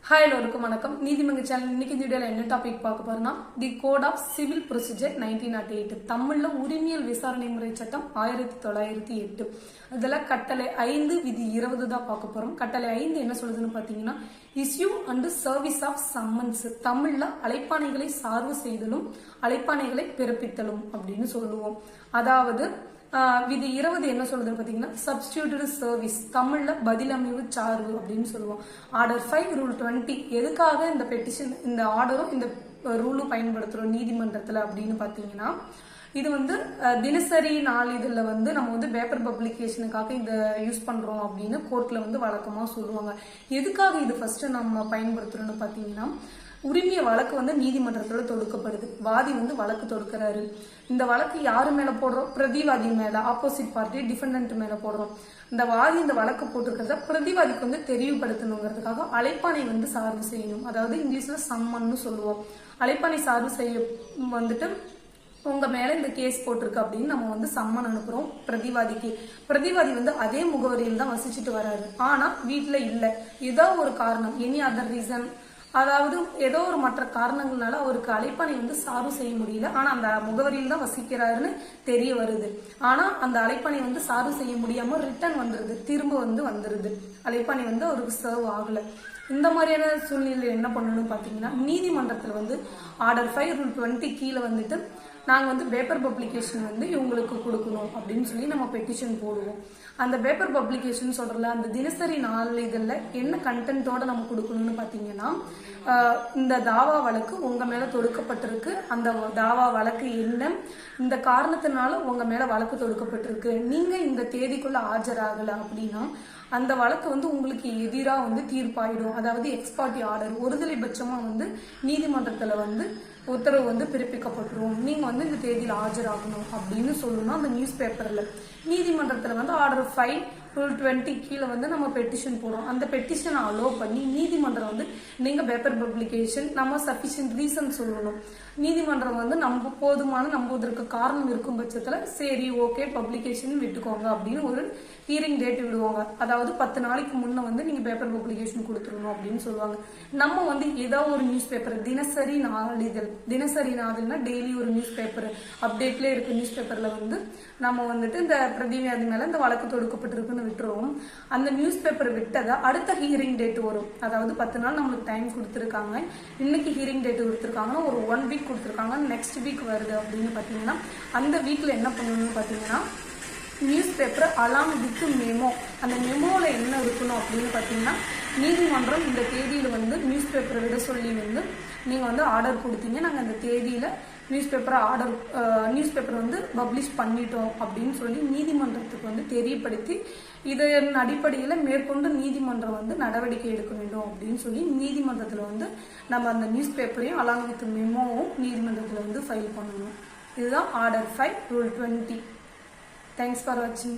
Hi எல்லோருக்கும் வணக்கம். நீதிமன்ற சேனல் இன்னைக்கு இந்த வீடியோல என்ன டாபிக் பார்க்க போறோம்னா தி கோட் ஆஃப் சிவில் ப்ரொசீஜர் 1908. தமிழ்ல உரிமையல் விசாரணை முறை சட்டம் 1908. அதுல கட்டளை 5 விதி 20 தான் பார்க்க போறோம். கட்டளை 5 என்ன சொல்லுதுன்னு பாத்தீங்கன்னா, issue and service of summons. தமிழ்ல அழைப்பாணைகளை சார்பு செய்தலும் அழைப்பாணைகளை பிறப்பித்தலும் அப்படின்னு சொல்லுவோம். அதாவது விதி 20 என்ன சொல்லுதுன்னு பாத்தீங்கன்னா, சப்ஸ்டிடியூட்டட் சர்வீஸ். தமிழ்ல பதிலமைவு சார்பு அப்படின்னு சொல்லுவோம். ஆர்டர் 5 ரூல் 20 எதுக்காக இந்த பெட்டிஷன், இந்த ஆர்டரும் இந்த ரூலும் பயன்படுத்துறோம் நீதிமன்றத்துல அப்படின்னு பாத்தீங்கன்னா, இது தினசரி நாளிதழில் நம்ம பேப்பர் பப்ளிகேஷனுக்காக இதை யூஸ் பண்றோம் அப்படின்னு கோர்ட்ல வழக்கமா சொல்லுவாங்க. எதுக்காக இது ஃபர்ஸ்ட் நம்ம பயன்படுத்துறோம்னு பாத்தீங்கன்னா, உரிமைய வழக்கு நீதிமன்றத்தோட தொடுக்கப்படுது. வாதி வழக்கு தொடுக்கிறாரு. இந்த வழக்கு யாரு மேல போடுறோம்? பிரதிவாதி மேல, ஆப்போசிட் பார்ட்டி டிஃபெண்டன்ட் மேல போடுறோம். இந்த வாதி இந்த வழக்கு போட்டிருக்கிறத பிரதிவாதிக்கு தெரியப்படுத்தணுங்கிறதுக்காக அழைப்பாணை சார்பு செய்யணும். அதாவது இங்கிலீஷ்ல சம்மன்னு சொல்லுவோம். அழைப்பாணை சார்பு செய்ய உங்க மேல இந்த கேஸ் போட்டிருக்கு அப்படின்னு நம்ம சம்மன் அனுப்புறோம் பிரதிவாதிக்கு. பிரதிவாதி அதே முகவரியில் தான் வசிச்சுட்டு வராரு. ஆனா வீட்டுல இல்ல, ஏதோ ஒரு காரணம், எனி அதர் ரீசன், அதாவது ஏதோ ஒரு மற்ற காரணங்கள்னால அவருக்கு அழைப்பாணை சார்பு செய்ய முடியல. ஆனா அந்த முகவரியில் தான் வசிக்கிறாருன்னு தெரிய வருது. ஆனா அந்த அழைப்பாணை சார்பு செய்ய முடியாம ரிட்டர்ன் வந்துருது, திரும்ப வந்துருது. அழைப்பாணை அவருக்கு சர்வ் ஆகல. இந்த மாதிரியான சூழ்நிலை என்ன பண்ணணும்னு பாத்தீங்கன்னா, நீதிமன்றத்துல ஆர்டர் 5 ரூல் 20 கீழே நாங்க பேப்பர் பப்ளிகேஷன் இவங்களுக்கு கொடுக்கணும் அப்படின்னு சொல்லி நம்ம பெட்டிஷன் போடுவோம். அந்த பேப்பர் பப்ளிகேஷன் சொல்றல அந்த தினசரி நாளிதழ்ல என்ன கண்டென்ட்டோட நம்ம கொடுக்கணும்னு பாத்தீங்கன்னா, இந்த தாவா வழக்கு உங்க மேல தொடுக்கப்பட்டிருக்கு, அந்த தாவா வழக்கு என்ன, இந்த காரணத்தினால உங்க மேல வழக்கு தொடுக்கப்பட்டிருக்கு, நீங்க இந்த தேதிக்குள்ள ஆஜராகல அப்படின்னா அந்த வழக்கு உங்களுக்கு எதிராக தீர்ப்பாயிடும். அதாவது எக்ஸ்பார்ட்டி ஆர்டர், ஒருதலை பட்சமா நீதிமன்றத்துல உத்தரவு பிறப்பிக்கப்பட்டுரும். நீங்க இந்த தேதியில் ஆஜராகணும் அப்படின்னு சொல்லணும். அந்த நியூஸ் பேப்பர்ல நீதிமன்றத்துல ஆர்டர் 5 ரூல் 20 கீழே நம்ம பெட்டிஷன் போடுறோம். அந்த பெட்டிஷனை அலோவ் பண்ணி நீதிமன்றம் நீங்க பேப்பர் பப்ளிகேஷன் நம்ம சஃபிஷியன்ட் ரீசன் சொல்லணும். நீதிமன்றம் நம்ம போதுமான நம்புவதற்கு காரணம் இருக்கும் பட்சத்துல சரி ஓகே பப்ளிகேஷன் விட்டுக்கோங்க அப்படின்னு ஒரு ஹியரிங் டேட் விடுவாங்க. அதாவது 10 நாளைக்கு முன்ன நீங்க பேப்பர் பப்ளிகேஷன் கொடுத்துருணும் அப்படின்னு சொல்லுவாங்க. நம்ம ஏதாவது ஒரு நியூஸ் பேப்பர், தினசரி நாளிதழ், தினசரி நாளிதழ்னா டெய்லி ஒரு நியூஸ் பேப்பர் அப்டேட்ல இருக்கு. நியூஸ் பேப்பர்ல நம்ம இந்த பிரதிவாதி மேல இந்த வழக்கு தொடுக்கப்பட்டிருக்குன்னு விட்டுருவோம். அந்த நியூஸ் பேப்பர் விட்டதை அடுத்த ஹியரிங் டேட் வரும். அதாவது 10 நாள் நம்மளுக்கு டைம் கொடுத்துருக்காங்க. இன்னைக்கு ஹியரிங் டேட் கொடுத்துருக்காங்கன்னா ஒரு 1 வீக் கொடுத்துருக்காங்க. நெக்ஸ்ட் வீக் வருது அப்படின்னு பாத்தீங்கன்னா, அந்த வீக்ல என்ன பண்ணணும்னு பாத்தீங்கன்னா, news paper along with memo. அந்த மெமோல என்ன இருக்கணும் அப்படின்னு பாத்தீங்கன்னா, நீதிமன்றம் இந்த தேதியில நியூஸ் பேப்பரை விட சொல்லி நீங்க ஆர்டர் கொடுத்தீங்க, நாங்க அந்த தேதியில நியூஸ் பேப்பர் பப்ளிஷ் பண்ணிட்டோம் அப்படின்னு சொல்லி நீதிமன்றத்துக்கு தெரியப்படுத்தி இதன் அடிப்படையில மேற்கொண்டு நீதிமன்றம் நடவடிக்கை எடுக்க வேண்டும் அப்படின்னு சொல்லி நீதிமன்றத்துல நம்ம அந்த நியூஸ் பேப்பரையும் அலாங் வித் மெமோவும் நீதிமன்றத்துல ஃபைல் பண்ணணும். இதுதான் order 5 rule 20. Thanks for watching.